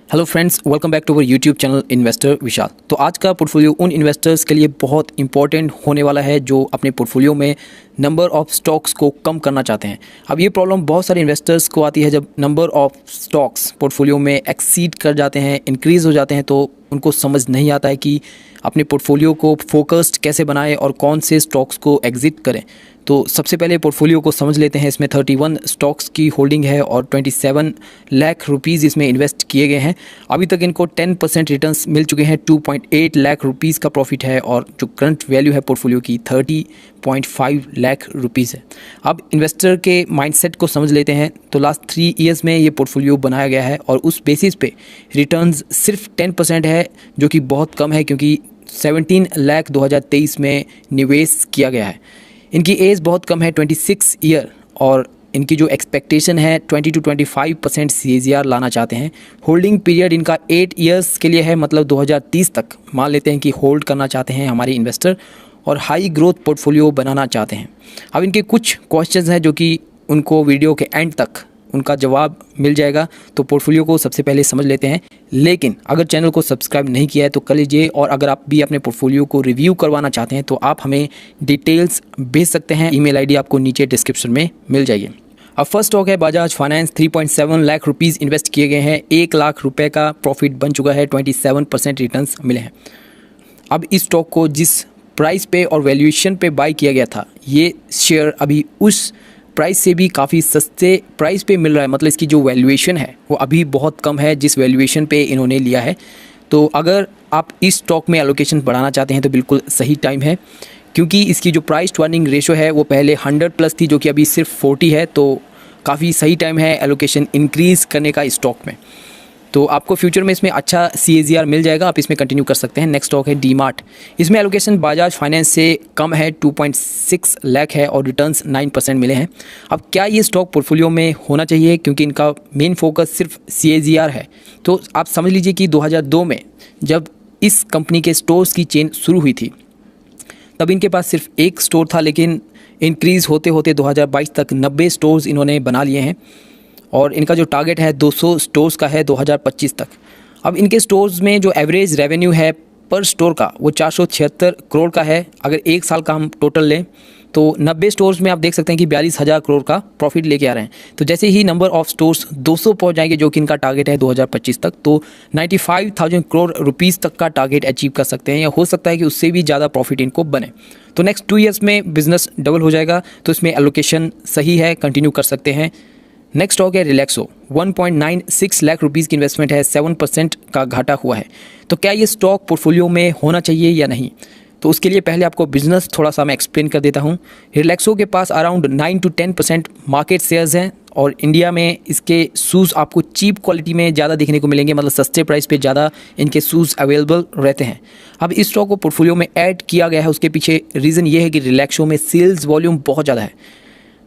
Hello friends, welcome back to our YouTube channel investor Vishal. तो आज का पोर्टफोलियो उन इन्वेस्टर्स के लिए बहुत इंपॉर्टेंट होने वाला है जो अपने पोर्टफोलियो में नंबर ऑफ स्टॉक्स को कम करना चाहते हैं। अब ये प्रॉब्लम बहुत सारे इन्वेस्टर्स को आती है जब नंबर ऑफ स्टॉक्स पोर्टफोलियो में एक्सीड कर जाते हैं, इंक्रीज़ हो जाते हैं, तो उनको समझ नहीं आता है कि अपने पोर्टफोलियो को फोकस्ड कैसे बनाएं और कौन से स्टॉक्स को एग्जिट करें। तो सबसे पहले पोर्टफोलियो को समझ लेते हैं। इसमें 31 स्टॉक्स की होल्डिंग है और 27 लाख रुपीज़ इसमें इन्वेस्ट किए गए हैं। अभी तक इनको 10% रिटर्न्स मिल चुके हैं। 2.8 लाख रुपीज़ का प्रॉफिट है और जो करंट वैल्यू है पोर्टफोलियो की 30.5 लाख रुपीज़ है। अब इन्वेस्टर के माइंडसेट को समझ लेते हैं। तो लास्ट 3 ईयर्स में ये पोर्टफोलियो बनाया गया है और उस बेसिस पे रिटर्न्स सिर्फ 10% है, जो कि बहुत कम है क्योंकि 17 लाख 2023 में निवेश किया गया है। इनकी एज बहुत कम है, 26 ईयर, और इनकी जो एक्सपेक्टेशन है 20 to 25% CAGR लाना चाहते हैं। होल्डिंग पीरियड इनका 8 ईयर्स के लिए है, मतलब 2030 तक मान लेते हैं कि होल्ड करना चाहते हैं हमारे इन्वेस्टर, और हाई ग्रोथ पोर्टफोलियो बनाना चाहते हैं। अब इनके कुछ क्वेश्चंस हैं जो कि उनको वीडियो के एंड तक उनका जवाब मिल जाएगा। तो पोर्टफोलियो को सबसे पहले समझ लेते हैं। लेकिन अगर चैनल को सब्सक्राइब नहीं किया है तो कर लीजिए, और अगर आप भी अपने पोर्टफोलियो को रिव्यू करवाना चाहते हैं तो आप हमें डिटेल्स भेज सकते हैं। ईमेल आईडी आपको नीचे डिस्क्रिप्शन में मिल जाएगी। अब फर्स्ट स्टॉक है Bajaj finance. 3.7 lakh rupees invest किए गए हैं। 1 लाख रुपए का प्रॉफिट बन चुका है। 27% रिटर्न्स मिले हैं। अब इस स्टॉक को जिस प्राइस पे और वैल्यूएशन पे बाय किया गया था, ये शेयर अभी उस प्राइस से भी काफ़ी सस्ते प्राइस पे मिल रहा है। मतलब इसकी जो वैल्यूएशन है वो अभी बहुत कम है जिस वैल्यूएशन पे इन्होंने लिया है। तो अगर आप इस स्टॉक में एलोकेशन बढ़ाना चाहते हैं तो बिल्कुल सही टाइम है, क्योंकि इसकी जो प्राइस टू अर्निंग रेशो है वो पहले 100+ थी, जो कि अभी सिर्फ 40 है। तो काफ़ी सही टाइम है एलोकेशन इंक्रीज़ करने का इस स्टॉक में। तो आपको फ्यूचर में इसमें अच्छा CAGR मिल जाएगा, आप इसमें कंटिन्यू कर सकते हैं। नेक्स्ट स्टॉक है डीमार्ट। इसमें एलोकेशन बजाज फाइनेंस से कम है, 2.6 लाख है और रिटर्न्स 9% मिले हैं। अब क्या ये स्टॉक पोर्टफोलियो में होना चाहिए, क्योंकि इनका मेन फोकस सिर्फ CAGR है। तो आप समझ लीजिए कि 2002 में जब इस कंपनी के स्टोर्स की चेन शुरू हुई थी तब इनके पास सिर्फ एक स्टोर था, लेकिन इंक्रीज़ होते होते 2022 तक 90 स्टोर्स इन्होंने बना लिए हैं और इनका जो टारगेट है 200 स्टोर्स का है 2025 तक। अब इनके स्टोर्स में जो एवरेज रेवेन्यू है पर स्टोर का वो 476 करोड़ का है। अगर 1 साल का हम टोटल लें तो 90 स्टोर्स में आप देख सकते हैं कि 42,000 करोड़ का प्रॉफिट लेके आ रहे हैं। तो जैसे ही नंबर ऑफ स्टोर्स 200 पहुंच जाएंगे, जो कि इनका टारगेट है 2025 तक, तो 95,000 करोड़ रुपीज़ तक का टारगेट अचीव कर सकते हैं, या हो सकता है कि उससे भी ज़्यादा प्रॉफिट इनको बने। तो नेक्स्ट 2 ईयर्स में बिजनेस डबल हो जाएगा। तो इसमें एलोकेशन सही है, कंटिन्यू कर सकते हैं। नेक्स्ट स्टॉक है रिलैक्सो। 1.96 लाख रुपीज़ की इन्वेस्टमेंट है, 7% का घाटा हुआ है। तो क्या ये स्टॉक पोर्टफोलियो में होना चाहिए या नहीं, तो उसके लिए पहले आपको बिजनेस थोड़ा सा मैं एक्सप्लेन कर देता हूँ। रिलैक्सो के पास अराउंड 9 to 10% मार्केट शेयर्स हैं और इंडिया में इसके शूज़ आपको चीप क्वालिटी में ज़्यादा देखने को मिलेंगे, मतलब सस्ते प्राइस पे ज़्यादा इनके शूज़ अवेलेबल रहते हैं। अब इस स्टॉक को पोर्टफोलियो में ऐड किया गया है, उसके पीछे रीज़न ये है कि रिलैक्सो में सेल्स वॉल्यूम बहुत ज़्यादा है,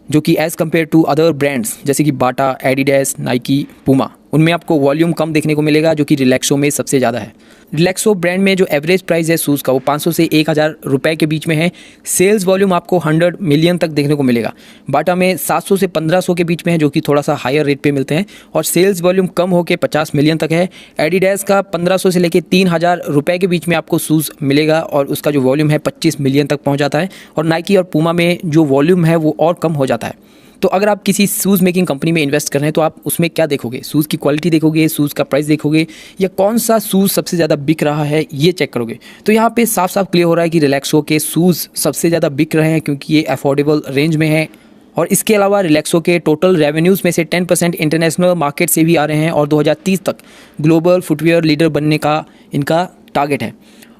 जो कि as compare to other brands जैसे कि बाटा, एडिडास, नाइकी, पूमा, उनमें आपको वॉल्यूम कम देखने को मिलेगा, जो कि रिलैक्सो में सबसे ज़्यादा है। रिलैक्सो ब्रांड में जो एवरेज प्राइस है शूज़ का वो 500 से 1,000 रुपये के बीच में है। सेल्स वॉल्यूम आपको 100 मिलियन तक देखने को मिलेगा। बाटा में 700 से 1500 के बीच में है, जो कि थोड़ा सा हायर रेट पे मिलते हैं, और सेल्स वॉल्यूम कम होकर 50 मिलियन तक है। एडिडास का 1500 से लेकर 3,000 रुपये के बीच में आपको शूज़ मिलेगा और उसका जो वॉल्यूम है 25 मिलियन तक पहुँच जाता है। और नाइकी और पूमा में जो वॉल्यूम है वो और कम हो जाता है। तो अगर आप किसी शूज़ मेकिंग कंपनी में इन्वेस्ट कर रहे हैं तो आप उसमें क्या देखोगे? शूज़ की क्वालिटी देखोगे, शूज़ का प्राइस देखोगे, या कौन सा शूज़ सबसे ज़्यादा बिक रहा है ये चेक करोगे। तो यहाँ पे साफ साफ क्लियर हो रहा है कि रिलैक्सो के शूज़ सबसे ज़्यादा बिक रहे हैं, क्योंकि ये अफोर्डेबल रेंज में है। और इसके अलावा रिलैक्सो के टोटल रेवेन्यूज़ में से 10% इंटरनेशनल मार्केट से भी आ रहे हैं और 2030 तक ग्लोबल फुटवेयर लीडर बनने का इनका टारगेट है।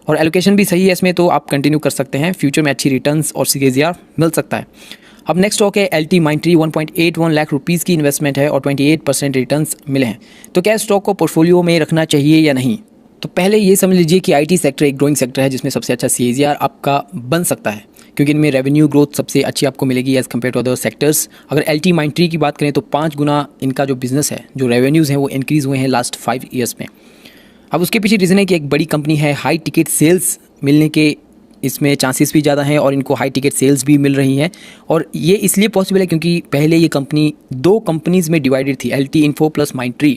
और एलोकेशन भी सही है इसमें, तो आप कंटिन्यू कर सकते हैं। फ्यूचर में अच्छी रिटर्न्स और CAGR मिल सकता है। अब नेक्स्ट स्टॉक है LTMindtree। 1.81 लाख रुपीज़ की इन्वेस्टमेंट है और 28% रिटर्न्स मिले हैं। तो क्या स्टॉक को पोर्टफोलियो में रखना चाहिए या नहीं? तो पहले ये समझ लीजिए कि IT सेक्टर एक ग्रोइंग सेक्टर है जिसमें सबसे अच्छा CAGR आपका बन सकता है, क्योंकि इनमें रेवेन्यू ग्रोथ सबसे अच्छी आपको मिलेगी as compare to other sectors. अगर LTMindtree की बात करें तो 5 गुना इनका जो बिज़नेस है, जो रेवेन्यूज़ हैं वो इंक्रीज़ हुए हैं लास्ट 5 ईयर्स में। अब उसके पीछे रीज़न है कि एक बड़ी कंपनी है, हाई टिकट सेल्स मिलने के इसमें चांसेस भी ज़्यादा हैं और इनको हाई टिकट सेल्स भी मिल रही हैं। और ये इसलिए पॉसिबल है क्योंकि पहले ये कंपनी 2 कंपनीज़ में डिवाइडेड थी, LT इन्फो प्लस Mindtree।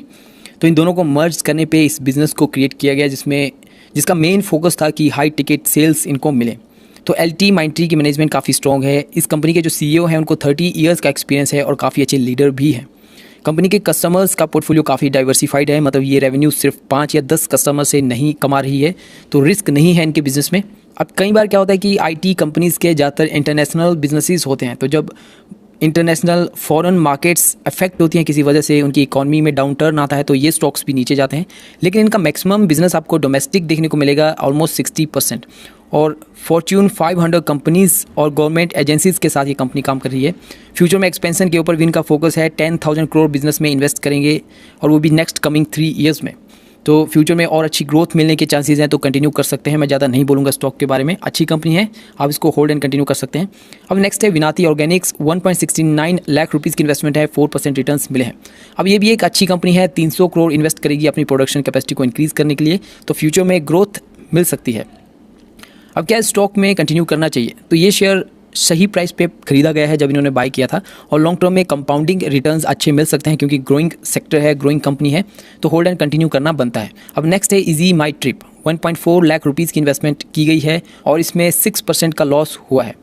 तो इन दोनों को मर्ज करने पे इस बिज़नेस को क्रिएट किया गया जिसका मेन फोकस था कि हाई टिकट सेल्स इनको मिले। तो LT माइंडट्री की मैनेजमेंट काफ़ी स्ट्रॉन्ग है। इस कंपनी के जो CEO हैं उनको 30 ईयर्स का एक्सपीरियंस है और काफ़ी अच्छे लीडर भी हैं। कंपनी के कस्टमर्स का पोर्टफोलियो काफ़ी डाइवर्सिफाइड है, मतलब ये रेवेन्यू सिर्फ 5 या 10 कस्टमर से नहीं कमा रही है, तो रिस्क नहीं है इनके बिज़नेस में। अब कई बार क्या होता है कि IT कंपनीज़ के ज़्यादातर इंटरनेशनल बिजनेसेस होते हैं, तो जब इंटरनेशनल फॉरेन मार्केट्स अफेक्ट होती हैं किसी वजह से, उनकी इकॉनमी में डाउन टर्न आता है, तो ये स्टॉक्स भी नीचे जाते हैं। लेकिन इनका मैक्सिमम बिजनेस आपको डोमेस्टिक देखने को मिलेगा, ऑलमोस्ट 60%। और फॉर्च्यून 500 कंपनीज़ और गवर्नमेंट एजेंसीज़ के साथ ये कंपनी काम कर रही है। फ्यूचर में एक्सपेंशन के ऊपर भी इनका फोकस है। 10,000 करोड़ बिजनेस में इन्वेस्ट करेंगे और वो भी नेक्स्ट कमिंग 3 ईयर्स में। तो फ्यूचर में और अच्छी ग्रोथ मिलने के चांसेस हैं, तो कंटिन्यू कर सकते हैं। मैं ज़्यादा नहीं बोलूँगा स्टॉक के बारे में, अच्छी कंपनी है, आप इसको होल्ड एंड कंटिन्यू कर सकते हैं। अब नेक्स्ट है विनाती ऑर्गेनिक्स। 1.69 लाख रुपीज़ की इन्वेस्टमेंट है, 4% रिटर्न्स मिले हैं। अब ये भी एक अच्छी कंपनी है, 300 करोड़ इन्वेस्ट करेगी अपनी प्रोडक्शन कैपेसिटी को इंक्रीज़ करने के लिए, तो फ्यूचर में ग्रोथ मिल सकती है। अब क्या स्टॉक में कंटिन्यू करना चाहिए? तो ये शेयर सही प्राइस पे खरीदा गया है जब इन्होंने बाय किया था, और लॉन्ग टर्म में कंपाउंडिंग रिटर्न्स अच्छे मिल सकते हैं क्योंकि ग्रोइंग सेक्टर है, ग्रोइंग कंपनी है, तो होल्ड एंड कंटिन्यू करना बनता है। अब नेक्स्ट है इजी माई ट्रिप। 1.4 लाख रुपीज़ की इन्वेस्टमेंट की गई है और इसमें 6% का लॉस हुआ है।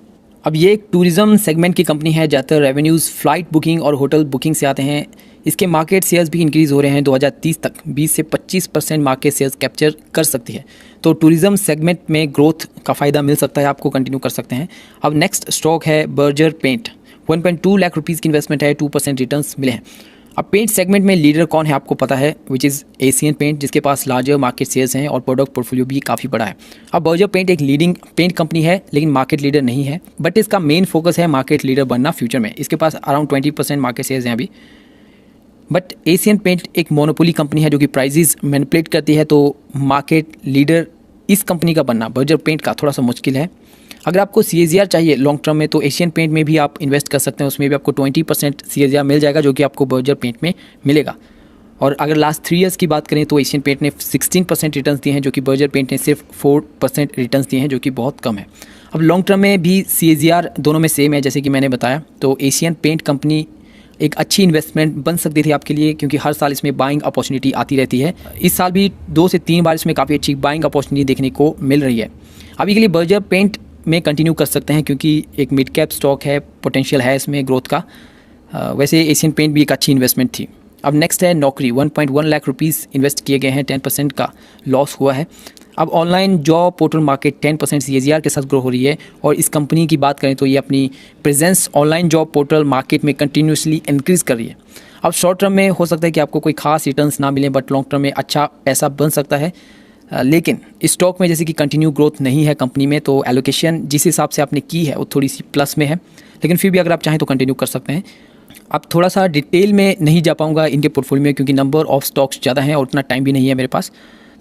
अब ये एक टूरिज़्म सेगमेंट की कंपनी है, ज़्यादातर रेवेन्यूज़ फ्लाइट बुकिंग और होटल बुकिंग से आते हैं। इसके मार्केट शेयर्स भी इंक्रीज़ हो रहे हैं, 2030 तक 20 से 25% मार्केट शेयर्स कैप्चर कर सकती है। तो टूरिज़्म सेगमेंट में ग्रोथ का फ़ायदा मिल सकता है, आपको कंटिन्यू कर सकते हैं। अब नेक्स्ट स्टॉक है बर्जर पेंट। 1.2 लाख रुपीज़ की इन्वेस्टमेंट है, 2% रिटर्न्स मिले हैं। अब पेंट सेगमेंट में लीडर कौन है आपको पता है, विच इज़ एशियन पेंट, जिसके पास लार्जर मार्केट शेयर्स हैं और प्रोडक्ट पोर्टफोलियो भी काफ़ी बड़ा है। अब बर्जर पेंट एक लीडिंग पेंट कंपनी है लेकिन मार्केट लीडर नहीं है, बट इसका मेन फोकस है मार्केट लीडर बनना फ्यूचर में। इसके पास अराउंड 20% मार्केट शेयर्स हैं अभी। बट एशियन पेंट एक मोनोपोली कंपनी है जो कि प्राइजेस मैनिपुलेट करती है, तो मार्केट लीडर इस कंपनी का बनना बर्जर पेंट का थोड़ा सा मुश्किल है। अगर आपको CAGR चाहिए लॉन्ग टर्म में, तो एशियन पेंट में भी आप इन्वेस्ट कर सकते हैं, उसमें भी आपको 20% CAGR मिल जाएगा जो कि आपको बर्जर पेंट में मिलेगा। और अगर लास्ट 3 ईयर्स की बात करें तो एशियन पेंट ने 16% रिटर्न्स दिए हैं, जो कि बर्जर पेंट ने सिर्फ 4% रिटर्न्स दिए हैं, जो कि बहुत कम है। अब लॉन्ग टर्म में भी CAGR दोनों में सेम है जैसे कि मैंने बताया, तो एशियन पेंट कंपनी एक अच्छी इन्वेस्टमेंट बन सकती थी आपके लिए, क्योंकि हर साल इसमें बाइंग अपॉर्चुनिटी आती रहती है। इस साल भी 2 से 3 बार इसमें काफ़ी अच्छी बाइंग अपॉर्चुनिटी देखने को मिल रही है। अभी के लिए बर्जर पेंट में कंटिन्यू कर सकते हैं क्योंकि एक मिड कैप स्टॉक है, पोटेंशियल है इसमें ग्रोथ का। वैसे एशियन पेंट भी एक अच्छी इन्वेस्टमेंट थी। अब नेक्स्ट है नौकरी। 1.1 लाख रुपीज़ इन्वेस्ट किए गए हैं, 10% का लॉस हुआ है। अब online job portal market 10% CAGR के साथ ग्रो हो रही है, और इस कंपनी की बात करें तो ये अपनी presence online job portal market में कंटिन्यूसली इंक्रीज़ कर रही है। अब शॉर्ट टर्म में हो सकता है कि आपको कोई खास रिटर्न्स ना मिले, बट लॉन्ग टर्म में अच्छा पैसा बन सकता है। लेकिन इस स्टॉक में जैसे कि कंटिन्यू ग्रोथ नहीं है कंपनी में, तो एलोकेशन जिस हिसाब से आपने की है वो थोड़ी सी प्लस में है, लेकिन फिर भी अगर आप चाहें तो कंटिन्यू कर सकते हैं। अब थोड़ा सा डिटेल में नहीं जा पाऊँगा इनके पोर्टफोलियो में क्योंकि नंबर ऑफ स्टॉक्स ज़्यादा हैं और उतना टाइम भी नहीं है मेरे पास।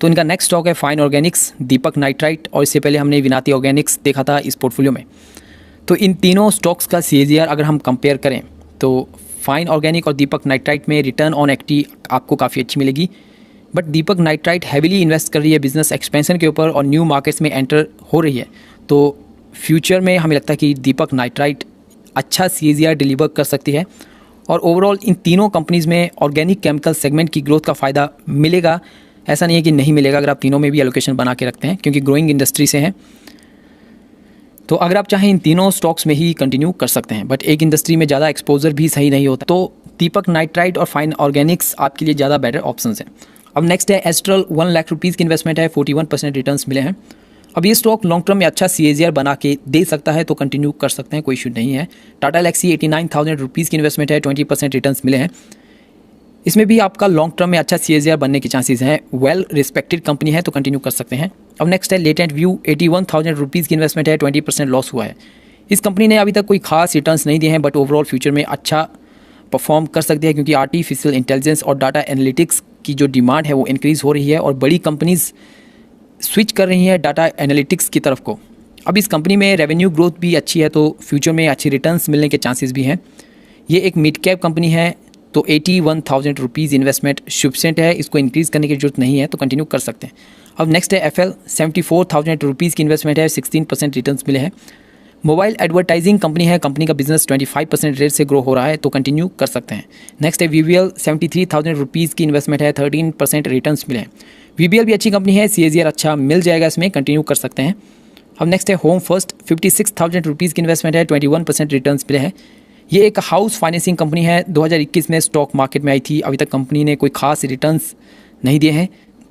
तो इनका नेक्स्ट स्टॉक है फाइन ऑर्गेनिक्स, दीपक नाइट्राइट, और इससे पहले हमने विनाती ऑर्गेनिक्स देखा था इस पोर्टफोलियो में। तो इन तीनों स्टॉक्स का CAGR अगर हम कंपेयर करें तो फाइन ऑर्गेनिक और दीपक नाइट्राइट में रिटर्न ऑन इक्विटी आपको काफ़ी अच्छी मिलेगी, but Deepak nitrite heavily invest कर रही है बिजनेस एक्सपेंशन के ऊपर और न्यू मार्केट्स में एंटर हो रही है। तो फ्यूचर में हमें लगता है कि दीपक नाइट्राइट अच्छा CAGR डिलीवर कर सकती है, और ओवरऑल इन तीनों कंपनीज़ में ऑर्गेनिक केमिकल सेगमेंट की ग्रोथ का फ़ायदा मिलेगा। ऐसा नहीं है कि नहीं मिलेगा अगर आप तीनों में भी एलोकेशन बना के रखते हैं, क्योंकि ग्रोइंग इंडस्ट्री से हैं। तो अगर आप चाहें इन तीनों स्टॉक्स में ही कंटिन्यू कर सकते हैं, बट एक इंडस्ट्री में ज़्यादा एक्सपोजर भी सही नहीं होता, तो दीपक नाइट्राइट और फाइन ऑर्गेनिक्स आपके लिए ज़्यादा बेटर ऑप्शंस हैं। अब नेक्स्ट है एस्ट्रल। 1 लाख रुपीज़ की इन्वेस्टमेंट है, 41% रिटर्न्स मिले हैं। अब ये स्टॉक लॉन्ग टर्म में अच्छा CAGR बना के दे सकता है, तो कंटिन्यू कर सकते हैं, कोई इशू नहीं है। टाटा एलेक्सी 89,000 रुपीज़ की इन्वेस्टमेंट है, 20% रिटर्न्स मिले हैं। इसमें भी आपका लॉन्ग टर्म में अच्छा CAGR बनने के चांसेस हैं, वेल रिस्पेक्टेड कंपनी है, तो कंटिन्यू कर सकते हैं। अब नेक्स्ट है लेटेंट व्यू। 81,000 रुपीज़ की इन्वेस्टमेंट है, 20% लॉस हुआ है। इस कंपनी ने अभी तक कोई खास रिटर्न्स नहीं दिए हैं, बट ओवरऑल फ्यूचर में अच्छा परफॉर्म कर सकती है, क्योंकि आर्टिफिशियल इंटेलिजेंस और डाटा एनालिटिक्स की जो डिमांड है वो इंक्रीज़ हो रही है और बड़ी कंपनीज़ स्विच कर रही हैं डाटा एनालिटिक्स की तरफ को। अब इस कंपनी में रेवेन्यू ग्रोथ भी अच्छी है, तो फ्यूचर में अच्छी रिटर्न्स मिलने के चांसेस भी हैं। ये एक मिड कैप कंपनी है, तो 81,000 रुपीज़ इन्वेस्टमेंट सफिशिएंट है, इसको इंक्रीज़ करने की जरूरत नहीं है, तो कंटिन्यू कर सकते हैं। अब नेक्स्ट है FL। 74,000 रुपीज़ की इन्वेस्टमेंट है, 16% रिटर्न्स मिले हैं। मोबाइल एडवर्टाइजिंग कंपनी है, कंपनी का बिजनेस 25% रेट से ग्रो हो रहा है, तो कंटिन्यू कर सकते हैं। नेक्स्ट है वीवीएल, 73,000 रुपीज़ की इन्वेस्टमेंट है, 13% रिटर्न्स मिले हैं। वीवीएल भी अच्छी कंपनी है, CAGR अच्छा मिल जाएगा, इसमें कंटिन्यू कर सकते हैं। अब नेक्स्ट है होम फर्स्ट, 56,000 रुपीज़ की इन्वेस्टमेंट है, 21% रिटर्न्स मिले हैं। ये एक हाउस फाइनेंसिंग कंपनी है, 2021 में स्टॉक मार्केट में आई थी, अभी तक कंपनी ने कोई खास रिटर्न्स नहीं दिए हैं।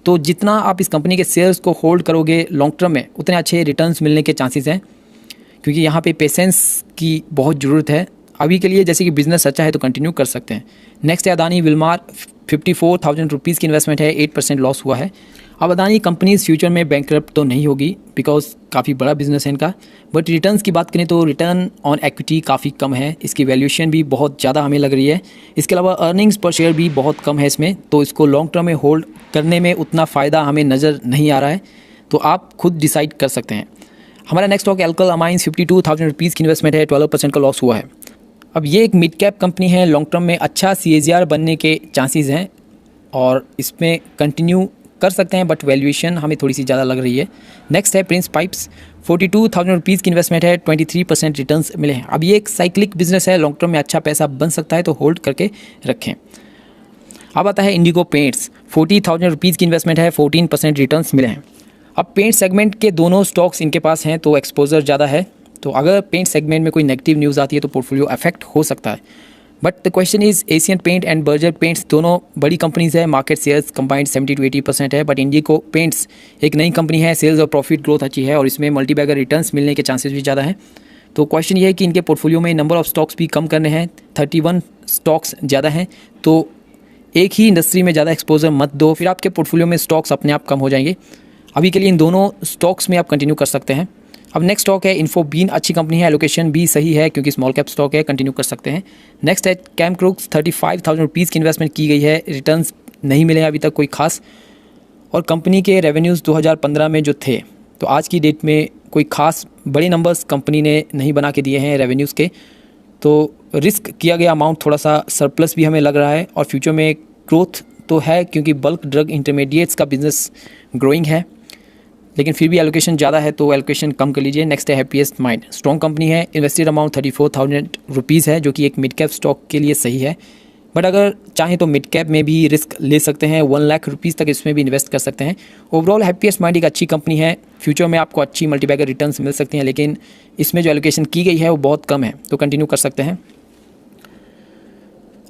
तो जितना आप इस कंपनी के शेयर्स को होल्ड करोगे लॉन्ग टर्म में, उतने अच्छे रिटर्न्स मिलने के चांसेस हैं, क्योंकि यहाँ पे पेशेंस की बहुत ज़रूरत है। अभी के लिए जैसे कि बिज़नेस अच्छा है तो कंटिन्यू कर सकते हैं। नेक्स्ट है अदानी विल्मार, 54,000 रुपीज़ की इन्वेस्टमेंट है, 8% लॉस हुआ है। अब अदानी कंपनीज फ्यूचर में बैंकरप्ट तो नहीं होगी, बिकॉज काफ़ी बड़ा बिजनेस है इनका, बट रिटर्न्स की बात करें तो रिटर्न ऑन एक्विटी काफ़ी कम है, इसकी वैल्यूएशन भी बहुत ज़्यादा हमें लग रही है। इसके अलावा अर्निंग्स पर शेयर भी बहुत कम है इसमें, तो इसको लॉन्ग टर्म में होल्ड करने में उतना फ़ायदा हमें नज़र नहीं आ रहा है, तो आप खुद डिसाइड कर सकते हैं। हमारा next stock alkyl amines, 52,000 rupees की इन्वेस्टमेंट है, 12% का लॉस हुआ है। अब ये एक मिड कैप कंपनी है, लॉन्ग टर्म में अच्छा CAGR बनने के चांसेस हैं और इसमें कंटिन्यू कर सकते हैं, बट वैल्यूएशन हमें थोड़ी सी ज़्यादा लग रही है। नेक्स्ट है प्रिंस पाइप्स, 42,000 रुपीज़ की इन्वेस्टमेंट है, 23% रिटर्न्स मिले हैं। अब ये एक साइक्लिक बिजनेस है, लॉन्ग टर्म में अच्छा पैसा बन सकता है, तो होल्ड करके रखें। अब आता है इंडिगो पेंट्स, 40,000 रुपीज़ की इन्वेस्टमेंट है, 14% रिटर्न्स मिले हैं। अब पेंट सेगमेंट के दोनों स्टॉक्स इनके पास हैं, तो एक्सपोजर ज़्यादा है, तो अगर पेंट सेगमेंट में कोई नेगेटिव न्यूज़ आती है तो पोर्टफोलियो अफेक्ट हो सकता है। But the question is, Asian Paint and Berger paints दोनों बड़ी कंपनीज है, मार्केट शेयर्स कंबाइंड 70 to 80% है, बट इंडिगो पेंट्स एक नई कंपनी है, सेल्स और प्रॉफिट ग्रोथ अच्छी है और इसमें मल्टीबैगर रिटर्न्स मिलने के चांसेस भी ज़्यादा हैं। तो क्वेश्चन ये है कि इनके पोर्टफोलियो में नंबर ऑफ स्टॉक्स भी कम करने हैं, 31 स्टॉक्स ज़्यादा हैं, तो एक ही इंडस्ट्री में ज़्यादा एक्सपोजर मत दो, फिर आपके पोर्टफोलियो में स्टॉक्स अपने आप कम हो जाएंगे। अभी के लिए इन दोनों स्टॉक्स में आप कंटिन्यू कर सकते हैं। अब नेक्स्ट स्टॉक है इन्फोबीन, अच्छी कंपनी है, एलोकेशन भी सही है क्योंकि स्मॉल कैप स्टॉक है, कंटिन्यू कर सकते हैं। नेक्स्ट है कैमक्रुक्स, 35,000 रुपीज़ की इन्वेस्टमेंट की गई है, रिटर्न्स नहीं मिले अभी तक कोई खास, और कंपनी के रेवेन्यूज़ 2015 में जो थे, तो आज की डेट में कोई खास बड़े नंबर्स कंपनी ने नहीं बना के दिए हैं रेवेन्यूज़ के, तो रिस्क किया गया अमाउंट थोड़ा सा सरप्लस भी हमें लग रहा है, और फ्यूचर में ग्रोथ तो है क्योंकि बल्क ड्रग इंटरमीडिएट्स का बिजनेस ग्रोइंग है, लेकिन फिर भी एलोकेशन ज़्यादा है तो एलोकेशन कम कर लीजिए। नेक्स्ट है हैप्पीएस्ट माइंड, स्ट्रॉन्ग कंपनी है, इन्वेस्टेड अमाउंट 34,000 रुपीज़ है, जो कि एक मिड कैप स्टॉक के लिए सही है, बट अगर चाहें तो मिड कैप में भी रिस्क ले सकते हैं, 1 लाख रुपीज़ तक इसमें भी इन्वेस्ट कर सकते हैं। ओवरऑल हैप्पीएस्ट माइंड एक अच्छी कंपनी है, फ्यूचर में आपको अच्छी मल्टीबैगर रिटर्न्स मिल सकती हैं, लेकिन इसमें जो एलोकेशन की गई है वो बहुत कम है, तो कंटिन्यू कर सकते हैं।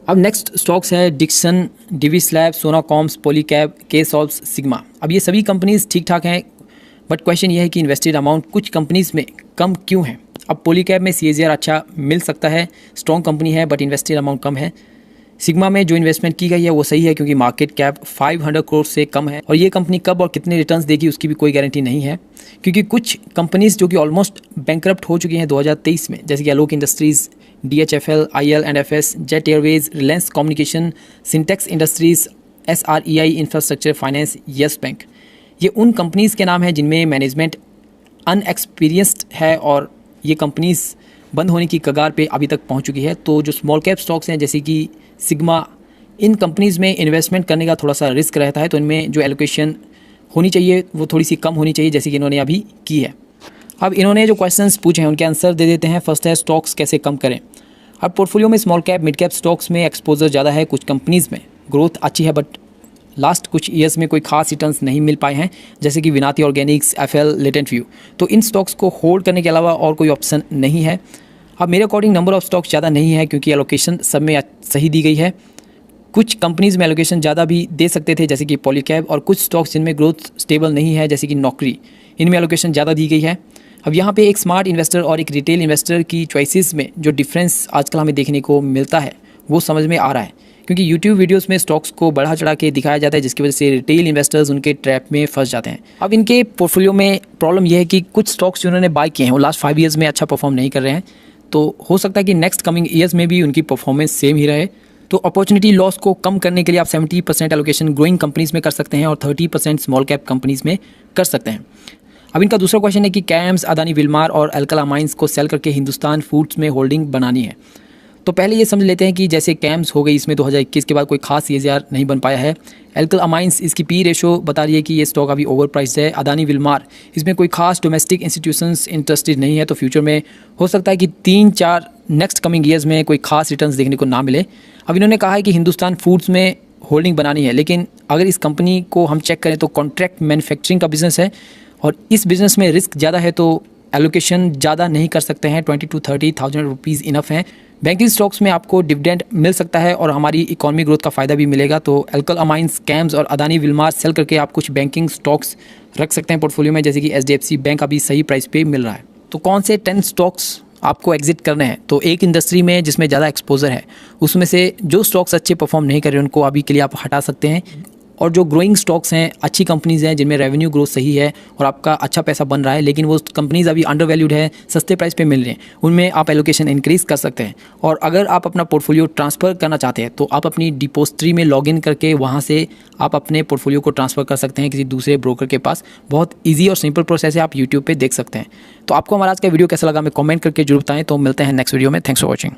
अब नेक्स्ट स्टॉक्स है डिक्सन, डिविस लैब, सोनाकॉम्स, पॉलीकैब, केसॉल्व्स, सिग्मा। अब ये सभी कंपनीज ठीक ठाक हैं, बट क्वेश्चन ये है कि इन्वेस्टेड अमाउंट कुछ कंपनीज में कम क्यों है। अब पॉलीकैब में CAGR अच्छा मिल सकता है, स्ट्रॉन्ग कंपनी है, बट इन्वेस्टेड अमाउंट कम है। सिग्मा में जो इन्वेस्टमेंट की गई है वो सही है क्योंकि मार्केट कैप 500 करोड़ से कम है, और ये कंपनी कब और कितने रिटर्न्स देगी उसकी भी कोई गारंटी नहीं है, क्योंकि कुछ कंपनीज जो कि ऑलमोस्ट बैंकरप्ट हो चुकी हैं 2023 में, जैसे कि Alok industries, DHFL, IL&FS, Jet Airways, Reliance communication, Sintex industries, SREI infrastructure finance, Yes bank, ये उन कंपनीज़ के नाम हैं जिनमें मैनेजमेंट अनएक्सपीरियंस्ड है और ये कंपनीज़ बंद होने की कगार पे अभी तक पहुंच चुकी है। तो जो स्मॉल कैप स्टॉक्स हैं जैसे कि सिग्मा, इन कंपनीज़ में इन्वेस्टमेंट करने का थोड़ा सा रिस्क रहता है, तो इनमें जो एलोकेशन होनी चाहिए वो थोड़ी सी कम होनी चाहिए, जैसे कि इन्होंने अभी की है। अब इन्होंने जो क्वेश्चंस पूछे हैं उनके आंसर दे देते हैं। फर्स्ट है स्टॉक्स कैसे कम करें। अब पोर्टफोलियो में small cap mid cap stocks में एक्सपोजर ज़्यादा है, कुछ कंपनीज़ में ग्रोथ अच्छी है, बट लास्ट कुछ ईयर्स में कोई खास रिटर्न्स नहीं मिल पाए हैं, जैसे कि विनाती ऑर्गेनिक्स, FL, लेटेंट व्यू। तो इन स्टॉक्स को होल्ड करने के अलावा और कोई ऑप्शन नहीं है। अब मेरे अकॉर्डिंग नंबर ऑफ स्टॉक्स ज़्यादा नहीं है क्योंकि एलोकेशन सब में सही दी गई है। कुछ कंपनीज़ में एलोकेशन ज़्यादा भी दे सकते थे, जैसे कि पॉलीकैब, और कुछ स्टॉक्स जिनमें ग्रोथ स्टेबल नहीं है, जैसे कि नौकरी, इनमें एलोकेशन ज़्यादा दी गई है। अब यहाँ पे एक स्मार्ट इन्वेस्टर और एक रिटेल इन्वेस्टर की चॉइसेस में जो डिफरेंस आजकल हमें देखने को मिलता है वो समझ में आ रहा है, क्योंकि यूट्यूब वीडियोस में स्टॉक्स को बढ़ा चढ़ा के दिखाया जाता है, जिसकी वजह से रिटेल इन्वेस्टर्स उनके ट्रैप में फंस जाते हैं। अब इनके पोर्टफोलियो में प्रॉब्लम यह है कि कुछ स्टॉक्स जिन्होंने बाय किए हैं वो लास्ट 5 ईयर्स में अच्छा परफॉर्म नहीं कर रहे हैं, तो हो सकता है कि नेक्स्ट कमिंग ईयर्स में भी उनकी परफॉर्मेंस सेम ही रहे। तो अपॉर्चुनिटी लॉस को कम करने के लिए आप 70% एलोकेशन ग्रोइंग कंपनीज़ में कर सकते हैं और 30% स्मॉल कैप कंपनीज़ में कर सकते हैं। अब इनका दूसरा क्वेश्चन है कि कैम्स, अदानी विल्मार और अल्कला माइंस को सेल करके हिंदुस्तान फूड्स में होल्डिंग बनानी है। तो पहले ये समझ लेते हैं कि जैसे कैम्स हो गई, इसमें 2021 के बाद कोई खास CAGR नहीं बन पाया है। एल्कल अमाइंस, इसकी पी रेशो बता रही है कि ये स्टॉक अभी ओवर प्राइस्ड है। अदानी विल्मार, इसमें कोई खास डोमेस्टिक इंस्टीट्यूशंस इंटरेस्टेड नहीं है, तो फ्यूचर में हो सकता है कि 3-4 नेक्स्ट कमिंग ईयर्स में कोई खास रिटर्न्स देखने को ना मिले। अब इन्होंने कहा है कि हिंदुस्तान फूड्स में होल्डिंग बनानी है, लेकिन अगर इस कंपनी को हम चेक करें तो कॉन्ट्रैक्ट मैन्युफैक्चरिंग का बिजनेस है और इस बिज़नेस में रिस्क ज़्यादा है, तो एलोकेशन ज़्यादा नहीं कर सकते हैं। 20 to 30,000 रुपीज़ इनफ हैं। बैंकिंग स्टॉक्स में आपको डिविडेंड मिल सकता है और हमारी इकोनॉमी ग्रोथ का फ़ायदा भी मिलेगा। तो एल्कल अमाइंस, कैम्स और अदानी विल्मार सेल करके आप कुछ बैंकिंग स्टॉक्स रख सकते हैं पोर्टफोलियो में, जैसे कि HDFC बैंक अभी सही प्राइस पे मिल रहा है। तो कौन से 10 स्टॉक्स आपको एग्जिट करने हैं? तो एक इंडस्ट्री में जिसमें ज़्यादा एक्सपोजर है, उसमें से जो स्टॉक्स अच्छे परफॉर्म नहीं कर रहे उनको अभी के लिए आप हटा सकते हैं। और जो ग्रोइंग स्टॉक्स हैं, अच्छी कंपनीज़ हैं जिनमें रेवेन्यू ग्रोथ सही है और आपका अच्छा पैसा बन रहा है, लेकिन वो कंपनीज़ अभी अंडर वैल्यूड है, सस्ते प्राइस पे मिल रहे हैं, उनमें आप एलोकेशन इंक्रीज़ कर सकते हैं। और अगर आप अपना पोर्टफोलियो ट्रांसफ़र करना चाहते हैं तो आप अपनी डिपॉजिटरी में लॉगिन करके वहाँ से आप अपने पोर्टफोलियो को ट्रांसफ़र कर सकते हैं किसी दूसरे ब्रोकर के पास। बहुत ईजी और सिंपल प्रोसेस है, आप यूट्यूब पर देख सकते हैं। तो आपको हमारा आज का वीडियो कैसा लगा, हमें कॉमेंट करके जरूर बताएं। तो मिलते हैं नेक्स्ट वीडियो में। Thanks for watching.